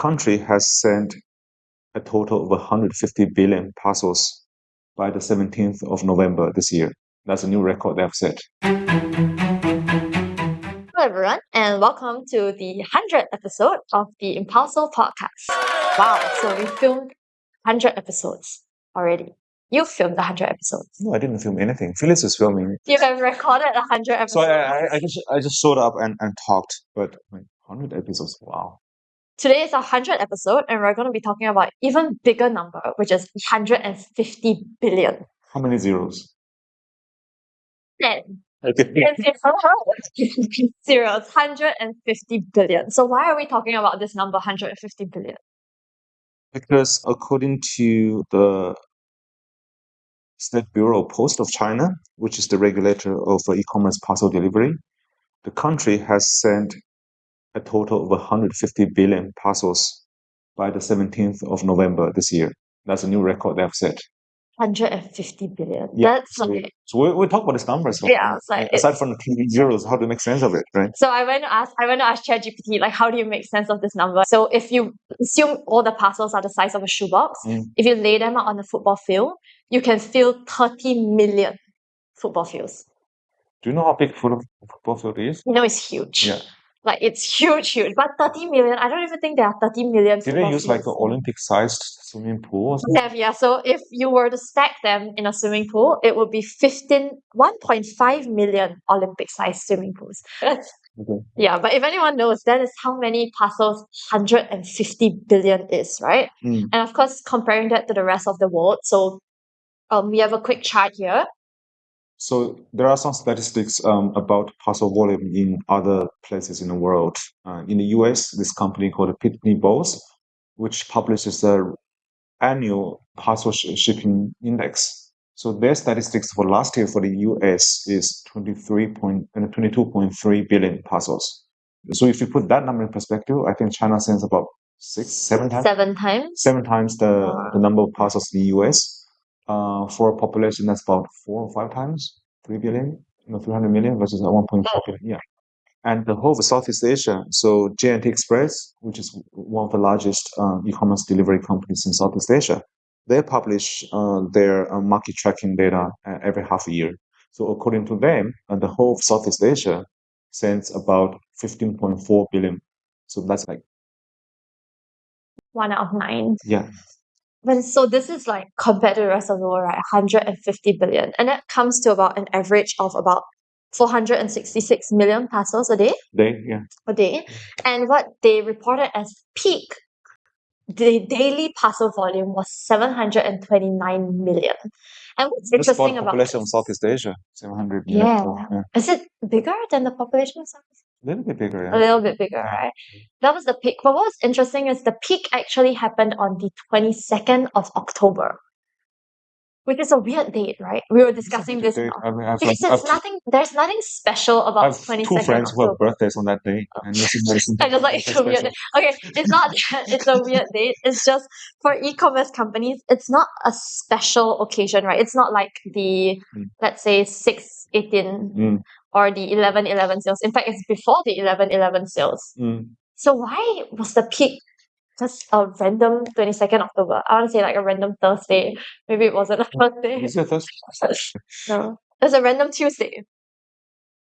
country has sent a total of 150 billion parcels by the 17th of November this year. That's a new record they have set. Hello, everyone, and welcome to the 100th episode of the Impulso Podcast. Wow, so we filmed 100 episodes already. You filmed 100 episodes. No, I didn't film anything. Phyllis was filming. You have recorded 100 episodes. So I just showed up and talked, but 100 episodes, wow. Today is our 100th episode, and we're going to be talking about even bigger number, which is 150 billion. How many zeros? 10. Okay. Zeros, 150 billion. So why are we talking about this number, 150 billion? Because according to the State Bureau of Post of China, which is the regulator of e-commerce parcel delivery, the country has sent a total of 150 billion parcels by the 17th of November this year. That's a new record they have set. 150 billion. Yeah. That's like... So we'll talk about this number. So Yeah, it's like... aside from the zeros, how do you make sense of it, right? So I went to ask ChatGPT, like, how do you make sense of this number? So if you assume all the parcels are the size of a shoebox, if you lay them out on a football field, you can fill 30 million football fields. Do you know how big a football field is? You know, it's huge. Yeah. Like, it's huge. But 30 million, I don't even think there are 30 million Did they use like an Olympic-sized swimming pool or something? Yeah. So if you were to stack them in a swimming pool, it would be 1.5 million Olympic-sized swimming pools. Okay. Yeah, but if anyone knows, that is how many parcels 150 billion is, right? And of course, comparing that to the rest of the world. So we have a quick chart here. So there are some statistics about parcel volume in other places in the world. In the US, this company called Pitney Bowes, which publishes the annual parcel shipping index. So their statistics for last year for the US is 22.3 billion parcels. So if you put that number in perspective, I think China sends about 7 times? 7 times? 7 times the number of parcels in the US. For a population that's about 4 or 5 times, 3 billion, 300 million versus 1.4 billion. Yeah. And the whole of Southeast Asia, so J&Texpress, which is one of the largest e-commerce delivery companies in Southeast Asia, they publish their market tracking data every half a year. So according to them, the whole of Southeast Asia sends about 15.4 billion. So that's like 1 out of 9. Yeah. So this is like compared to the rest of the world, right? 150 billion. And that comes to about an average of about 466 million parcels a day. A day. And what they reported as peak, the daily parcel volume was 729 million. And what's interesting about the population of Southeast Asia, 700 million. Yeah. Is it bigger than the population of Southeast Asia? A little bit bigger, yeah. A little bit bigger, right? That was the peak. But what was interesting is the peak actually happened on the 22nd of October, which is a weird date, right? We were discussing this now. Because there's nothing special about 22nd October. 2 friends who have birthdays on that day. And I just like it's a weird day. Okay, it's not that it's a weird date. It's just for e-commerce companies, it's not a special occasion, right? It's not like the, let's say, 6/18 or the 11/11 sales. In fact, it's before the 11/11 sales. So why was the peak just a random 22nd October? I want to say like a random Thursday. Maybe it wasn't a Thursday. Is it a Thursday? No. It was a random Tuesday.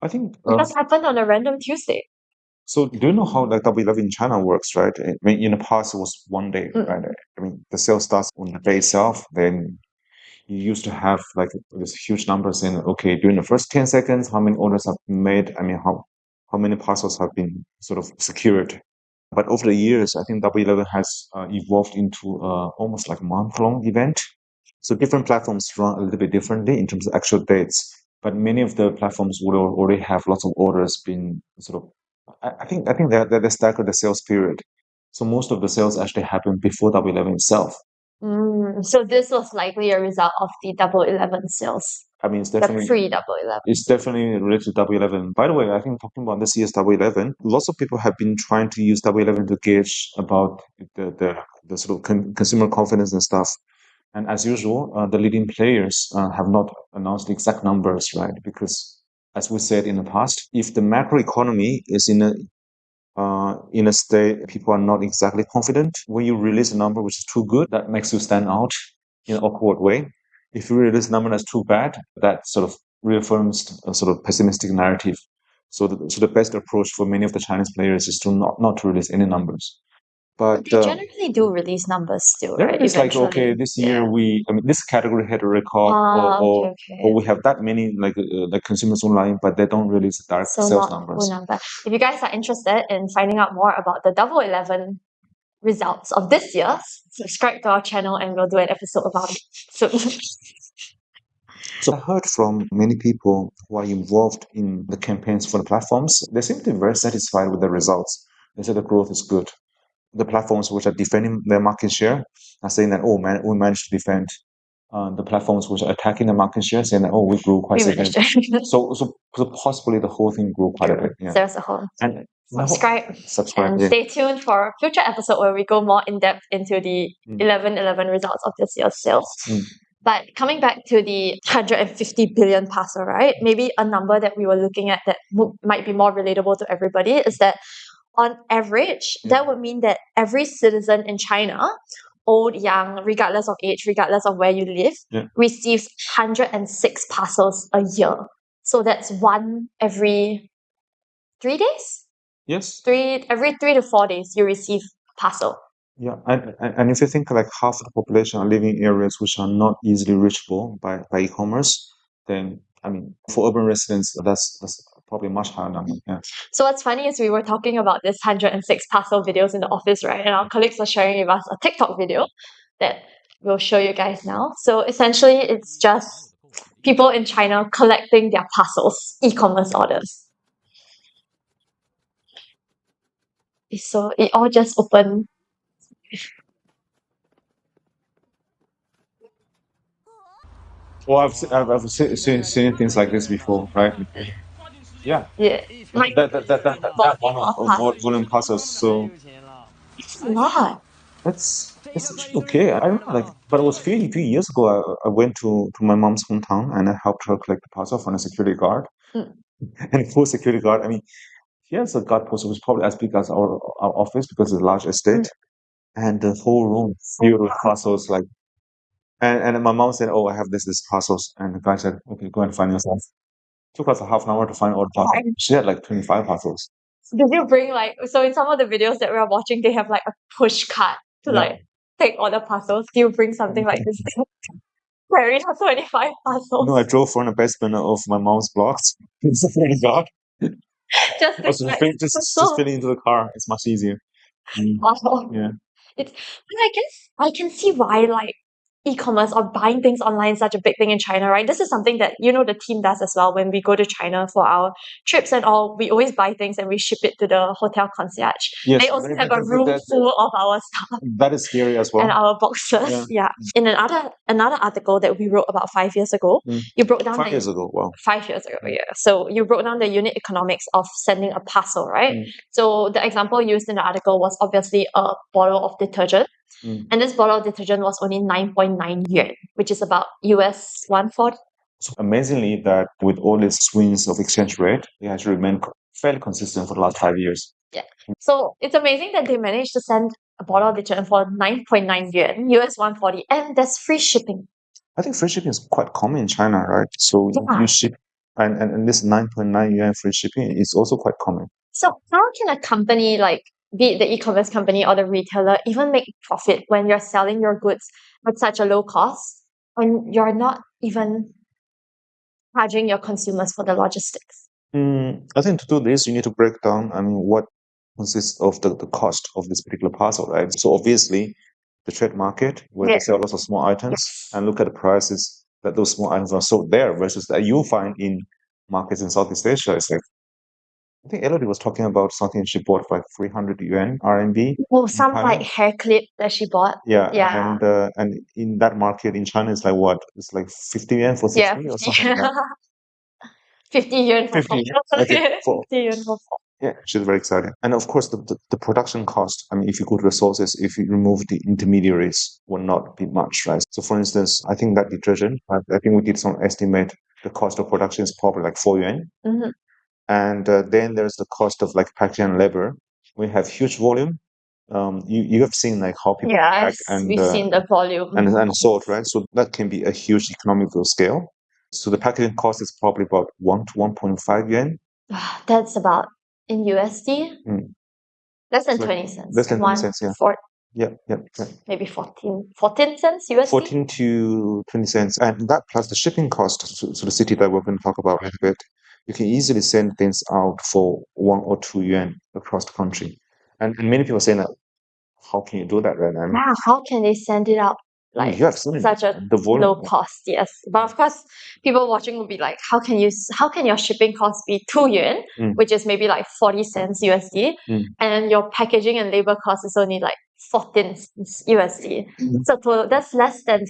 I think it just happened on a random Tuesday. So do you know how like W11 in China works, right? I mean, in the past it was one day, right? I mean, the sale starts on the day itself. Then you used to have like this huge number saying, okay, during the first 10 seconds, how many orders have been made? I mean, how many parcels have been sort of secured? But over the years, I think W11 has evolved into almost like a month-long event. So different platforms run a little bit differently in terms of actual dates. But many of the platforms would already have lots of orders being sort of, I think they stagger the sales period. So most of the sales actually happen before W11 itself. So this was likely a result of the W11 sales. I mean, it's definitely the pre-W11. It's definitely related to W11. By the way, I think talking about this year's W11, lots of people have been trying to use W11 to gauge about the sort of consumer confidence and stuff. And as usual, the leading players have not announced the exact numbers, right? Because as we said in the past, if the macroeconomy is in a in a state people are not exactly confident. When you release a number which is too good, that makes you stand out in an awkward way. If you release a number that's too bad, that sort of reaffirms a sort of pessimistic narrative. So the best approach for many of the Chinese players is to not to release any numbers. But they generally do release numbers still, right? It's like, okay, Eventually. this year this category had a record, or we have that many like consumers online, but they don't release direct So sales not numbers. full number. If you guys are interested in finding out more about the Double 11 results of this year, subscribe to our channel and we'll do an episode about it soon. So I heard from many people who are involved in the campaigns for the platforms. They seem to be very satisfied with the results. They say the growth is good. The platforms which are defending their market share are saying that, oh man, we managed to defend. The platforms which are attacking the market share saying that, oh, we grew quite significantly. So possibly the whole thing grew quite a bit. Yeah. There's a whole. And subscribe and yeah. stay tuned for a future episode where we go more in depth into the 11/11 results of this year's sales. But coming back to the 150 billion parcel, right? Maybe a number that we were looking at that might be more relatable to everybody is that on average, that would mean that every citizen in China, old, young, regardless of age, regardless of where you live, receives 106 parcels a year. So that's one every 3 days? Yes. Every 3 to 4 days, you receive a parcel. Yeah, and if you think like half of the population are living in areas which are not easily reachable by e-commerce, then I mean, for urban residents, that's probably a much higher number. Yeah. So what's funny is we were talking about this 106 parcel videos in the office, right? And our colleagues are sharing with us a TikTok video that we'll show you guys now. So essentially, it's just people in China collecting their parcels, e-commerce orders. So it all just opened. Well, I've seen things like this before, right? Yeah. Yeah. Like That one of volume parcels. So it's a lot. it's okay. I don't know, like, but it was a few years ago. I went to my mom's hometown and I helped her collect the parcel from a security guard. And for security guard, I mean, here's a guard post was probably as big as our office because it's a large estate, and the whole room filled with parcels. Like, and my mom said, "Oh, I have this parcels," and the guy said, "Okay, go and find yourself." Took us a half an hour to find all the parcels. She had like 25 parcels. Did you bring so in some of the videos that we are watching, they have like a push cart to like take all the parcels. Do you bring something like this? Carry 25 parcels. No, I drove from the basement of my mom's blocks. Just filling into the car. It's much easier. Wow. Yeah. But I guess I can see why like e-commerce or buying things online is such a big thing in China, right? This is something that, the team does as well. When we go to China for our trips and all, we always buy things and we ship it to the hotel concierge. Yes, they also have a room full of our stuff. That is scary as well. And our boxes. Yeah. In another article that we wrote about 5 years ago, you broke down 5 years ago. Wow. 5 years ago, yeah. So you broke down the unit economics of sending a parcel, right? So the example used in the article was obviously a bottle of detergent. And this bottle of detergent was only 9.9 yuan, which is about US 140. So amazingly, that with all these swings of exchange rate, it has remained fairly consistent for the last 5 years. Yeah. So it's amazing that they managed to send a bottle of detergent for 9.9 yuan, US 140, and there's free shipping. I think free shipping is quite common in China, right? So you ship, and this 9.9 yuan free shipping is also quite common. So how can a company be it the e-commerce company or the retailer, even make profit when you're selling your goods at such a low cost and you're not even charging your consumers for the logistics? I think to do this, you need to break down, what consists of the cost of this particular parcel, right? So obviously, the trade market, where they sell lots of small items, and look at the prices that those small items are sold there versus that you find in markets in Southeast Asia. It's like, I think Elodie was talking about something she bought for like 300 yuan RMB. Oh, some like hair clip that she bought. Yeah. And in that market in China, it's like what? It's like 50 yuan for 60 or something like that. 50 yuan for 50 yuan for 4. Yeah, she's very excited. And of course, the production cost, if you go to the sources, if you remove the intermediaries, will not be much, right? So for instance, I think that detergent, I think we did some estimate, the cost of production is probably like 4 yuan. And then there's the cost of like packaging and labor. we have huge volume. You have seen like how people pack we've seen the volume. and sort, right? So that can be a huge economical scale. So the packaging cost is probably about 1 to 1.5 yuan. That's about in USD. Less than So 20 cents. less than 20 cents, yeah. Maybe 14 cents USD. 14 to 20 cents. And that plus the shipping cost to the city that we're going to talk about in a bit, you can easily send things out for 1 or 2 yuan across the country. And many people are saying that, how can you do that, right? How can they send it out like such a low cost? Yes, but of course, people watching will be like, how can your shipping cost be 2 yuan, which is maybe like 40 cents USD, and your packaging and labor cost is only like 14 cents USD. So that's less than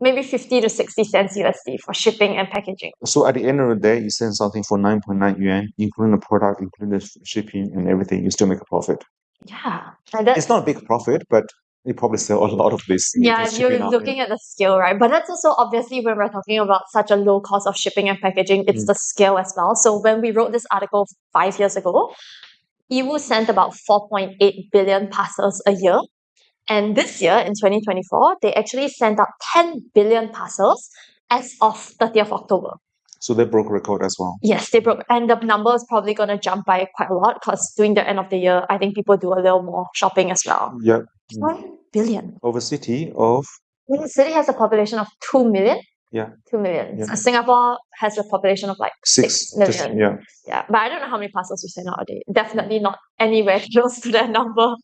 maybe 50 to 60 cents USD for shipping and packaging. So at the end of the day, you send something for 9.9 yuan, including the product, including the shipping and everything, you still make a profit. Yeah. It's not a big profit, but you probably sell a lot of this. Yeah, you're looking at the scale, right? But that's also obviously when we're talking about such a low cost of shipping and packaging, it's the scale as well. So when we wrote this article 5 years ago, Yiwu sent about 4.8 billion parcels a year. And this year, in 2024, they actually sent out 10 billion parcels as of 30th October. So they broke record as well. Yes, they broke. And the number is probably going to jump by quite a lot because during the end of the year, I think people do a little more shopping as well. Yep. 1 billion. Over a city of? The city has a population of 2 million. Yeah. 2 million. Yeah. So Singapore has a population of like 6 million. Yeah. But I don't know how many parcels we send out a day. Definitely not anywhere close to that number.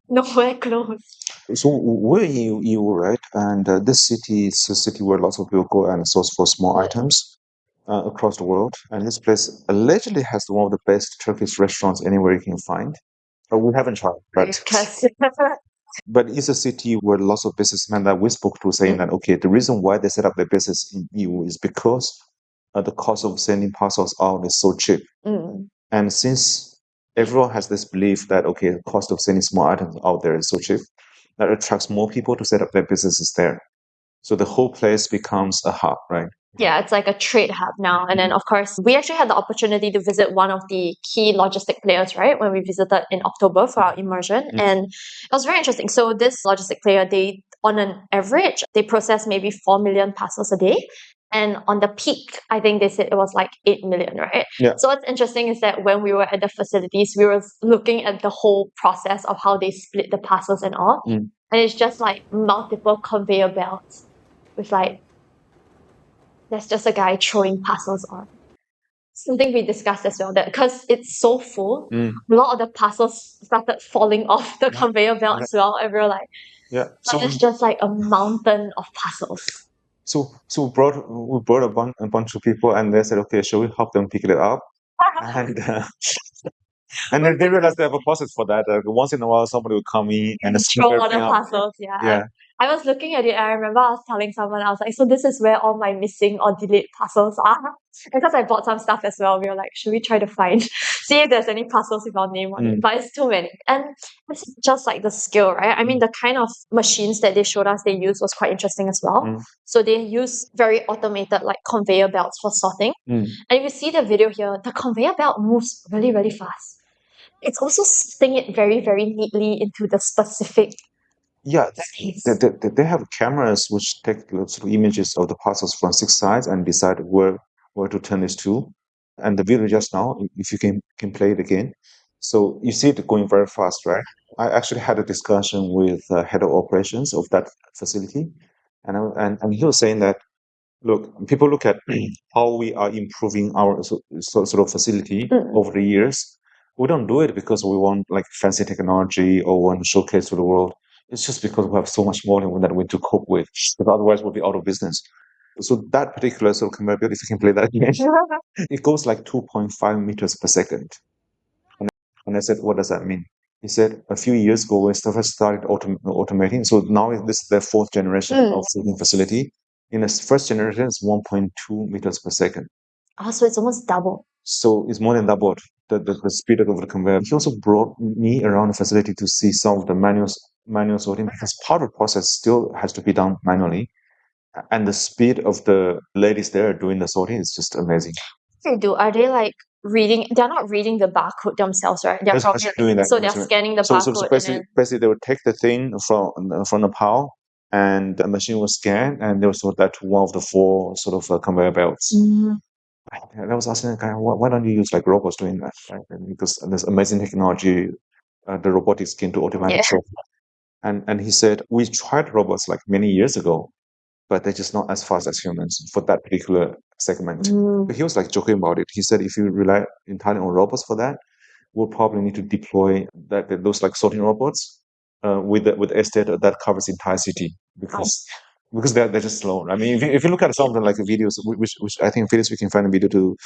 Nowhere close. So we're in EU, right? And this city is a city where lots of people go and source for small items across the world. And this place allegedly has one of the best Turkish restaurants anywhere you can find. But we haven't tried. But it's a city where lots of businessmen that we spoke to saying that, okay, the reason why they set up their business in EU is because the cost of sending parcels out is so cheap. And since everyone has this belief that, okay, the cost of sending small items out there is so cheap, that attracts more people to set up their businesses there. So the whole place becomes a hub, right? Yeah, it's like a trade hub now. And then, of course, we actually had the opportunity to visit one of the key logistic players, right? When we visited in October for our immersion. And it was very interesting. So this logistic player, they, on an average, they process maybe 4 million parcels a day. And on the peak, I think they said it was like 8 million, right? Yeah. So what's interesting is that when we were at the facilities, we were looking at the whole process of how they split the parcels and all. And it's just like multiple conveyor belts with like, there's just a guy throwing parcels on. Something we discussed as well, that because it's so full, a lot of the parcels started falling off the conveyor belt as well. And we were like, so it's just like a mountain of parcels. So we brought a bunch of people, and they said, okay, shall we help them pick it up? And then they realized they have a process for that. Once in a while, somebody would come in and throw all the parcels. Yeah. I was looking at it. I remember I was telling someone, I was like, so this is where all my missing or delayed parcels are. Because I bought some stuff as well. We were like, should we try to see if there's any parcels with our name on it? But it's too many. And it's just like the skill, right? I mean, the kind of machines that they showed us they use was quite interesting as well. So they use very automated like conveyor belts for sorting. And if you see the video here, the conveyor belt moves really, really fast. It's also sting it very, very neatly into the specific. Yeah, they have cameras which take lots of images of the parcels from 6 sides and decide where to turn this to. And the video just now, if you can play it again. So you see it going very fast, right? I actually had a discussion with head of operations of that facility, and he was saying that, look, people look at how we are improving our sort of facility over the years. We don't do it because we want like fancy technology or want to showcase to the world. It's just because we have so much volume that we need to cope with, because otherwise we'll be out of business. So that particular sort of conveyor belt, if you can play that again, it goes like 2.5 meters per second. And I said, what does that mean? He said, a few years ago when stuff has started automating, so now this is their 4th generation of sorting facility. In the first generation, it's 1.2 meters per second. So it's almost double. So it's more than doubled the speed of the conveyor. He also brought me around the facility to see some of the manual sorting, because part of the process still has to be done manually. And the speed of the ladies there doing the sorting is just amazing. they do? Are they like reading? They're not reading the barcode themselves, right? They're That's probably actually doing that. so they're scanning the barcode. So basically, they would take the thing from the pile, and the machine will scan, and they will sort that to one of the 4 sort of conveyor belts. And I was asking the guy, why don't you use like robots doing that? Right? And because there's amazing technology, the robotics came to automatic. So, and he said we tried robots like many years ago, but they're just not as fast as humans for that particular segment. But he was like joking about it. He said if you rely entirely on robots for that, we'll probably need to deploy those like sorting robots with estate that covers the entire city because they're just slow. I mean, if you look at some of the like videos, which I think Felix, we can find a video to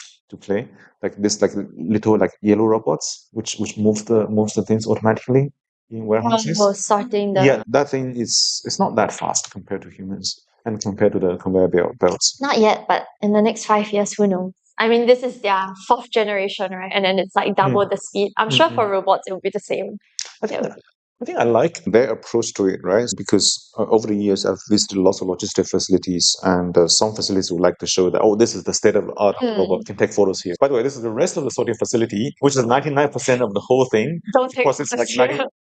play like this like little like yellow robots which moves the things automatically in warehouses. Sorting that thing it's not that fast compared to humans and compared to the conveyor belts. Not yet, but in the next 5 years, who knows? I mean, this is their 4th generation, right? And then it's like double the speed. I'm sure for robots it will be the same. I think I like their approach to it, right? Because over the years, I've visited lots of logistic facilities, and some facilities would like to show that, oh, this is the state of the art of robot. You can take photos here. By the way, this is the rest of the sorting facility, which is 99% of the whole thing. Don't take photos like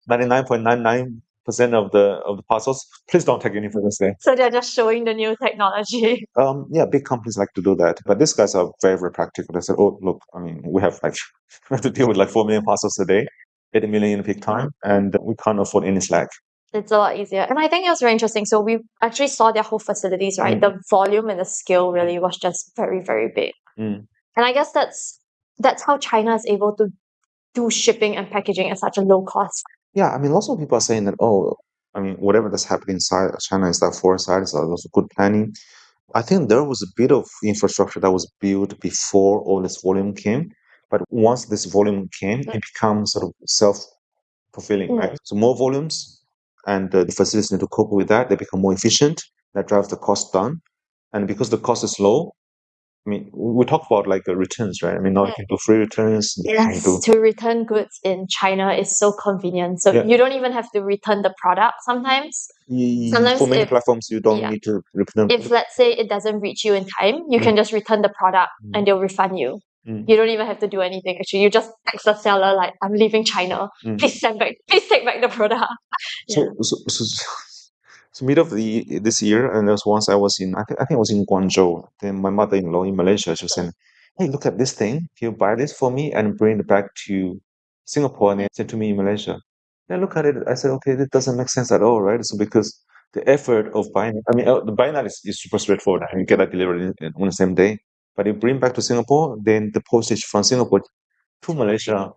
99.99% of the parcels. Please don't take any photos there. So they're just showing the new technology. Yeah, big companies like to do that, but these guys are very, very practical. They said, "Oh, look, I mean, we have to deal with like 4 million parcels a day, 8 million in peak time, and we can't afford any slack." It's a lot easier, and I think it was very interesting. So we actually saw their whole facilities, right? The volume and the scale really was just very, very big, and I guess that's how China is able to do shipping and packaging at such a low cost. Yeah, I mean, lots of people are saying that, oh, I mean, whatever that's happening inside China is that foresight, is also good planning. I think there was a bit of infrastructure that was built before all this volume came. But once this volume came, it becomes sort of self-fulfilling, right? So more volumes and the facilities need to cope with that. They become more efficient. That drives the cost down. And because the cost is low, I mean, we talk about like returns, right? I mean, now you can do free returns. Yes, to return goods in China is so convenient. So you don't even have to return the product sometimes. Sometimes for many platforms, you don't need to return. If let's say it doesn't reach you in time, you can just return the product and they'll refund you. You don't even have to do anything. Actually, you just text the seller like, "I'm leaving China. Please take back the product." So mid of this year, and there was once I was in, I think it was in Guangzhou. Then my mother-in-law in Malaysia, she was saying, "Hey, look at this thing. Can you buy this for me and bring it back to Singapore and then send to me in Malaysia?" Then I look at it. I said, "Okay, that doesn't make sense at all, right?" So because the effort of buying, I mean, the buying that is super straightforward. I mean, you get that delivered on the same day. But you bring back to Singapore, then the postage from Singapore to Malaysia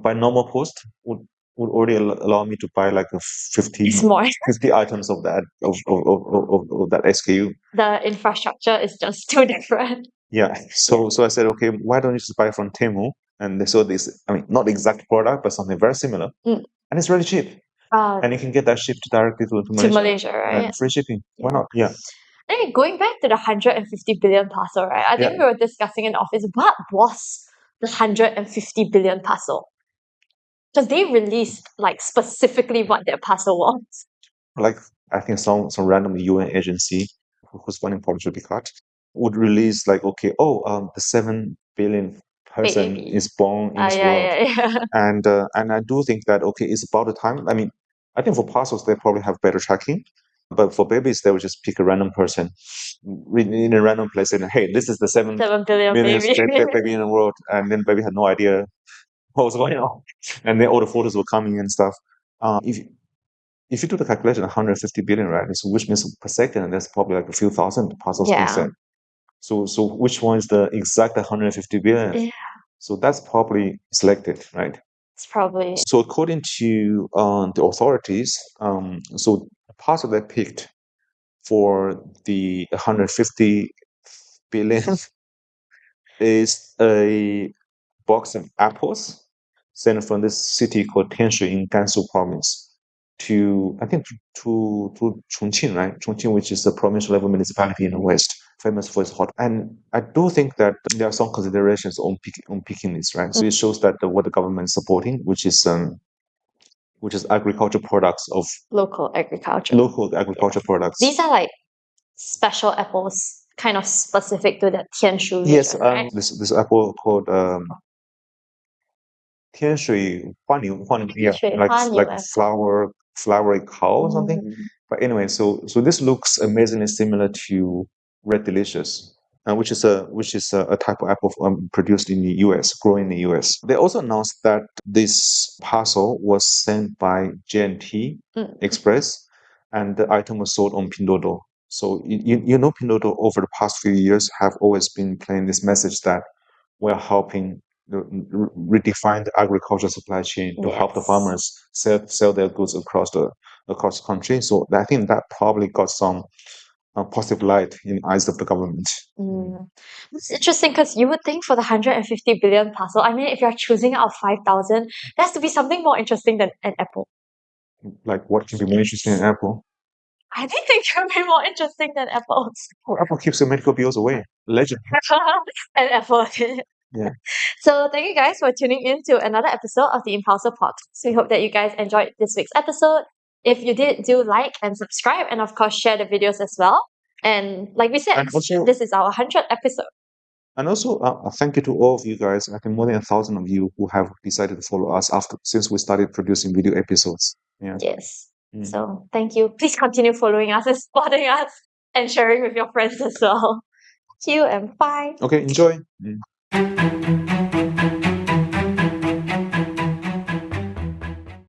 by normal post would already allow me to buy like 50 items of that of that SKU. The infrastructure is just too different. Yeah. So I said, okay, why don't you just buy from Temu? And they saw this, I mean, not the exact product, but something very similar. And it's really cheap. And you can get that shipped directly to Malaysia, right? And free shipping. Why not? Yeah. Anyway, going back to the 150 billion parcel, right? I think we were discussing in office, what was the 150 billion parcel? Because they released like specifically what their parcel was. Like I think some random UN agency whose funding probably should be cut would release like, okay, the 7 billion person is born in this world. And I do think that okay, it's about the time. I mean, I think for parcels they probably have better tracking. But for babies, they would just pick a random person in a random place and, hey, this is the 7 billion baby in the world. And then baby had no idea what was going on. And then all the photos were coming and stuff. If you do the calculation, 150 billion, right? So which means per second, there's probably like a few thousand parcels being sent. So which one is the exact 150 billion? Yeah. So that's probably selected, right? It's probably. So according to the authorities, so the parcel they picked for the 150 billion is a box of apples sent from this city called Tianshui in Gansu province to, I think, to Chongqing, right? Chongqing, which is a provincial level municipality in the west, famous for its hot. And I do think that there are some considerations on picking this, right? So it shows that what the government is supporting, which is agriculture products local agriculture products. These are like special apples kind of specific to that Tianshu Yes, region, right? this apple called Tianshui Huan, yeah, like flowery cow or something. But anyway, so this looks amazingly similar to Red Delicious, which is a type of apple produced in the US, grown in the US. They also announced that this parcel was sent by J&T Express, and the item was sold on Pinduoduo. So you know Pinduoduo over the past few years have always been playing this message that we're helping redefine the agricultural supply chain to help the farmers sell their goods across the country. So I think that probably got some positive light in the eyes of the government. It's interesting because you would think for the 150 billion parcel, I mean, if you're choosing out of 5,000, there has to be something more interesting than an apple. Like what can be more interesting than Apple? I think they can be more interesting than apples. Oh, Apple keeps the medical bills away. Legend. An apple. Yeah. So thank you guys for tuning in to another episode of the Impulso Podcast. We hope that you guys enjoyed this week's episode. If you did, do like and subscribe, and of course share the videos as well. And like we said, And also, this is our 100th episode. And also, thank you to all of you guys. I think more than 1,000 of you who have decided to follow us since we started producing video episodes. Yeah. Yes. So thank you. Please continue following us and supporting us and sharing with your friends as well. Thank you and bye. Okay, enjoy.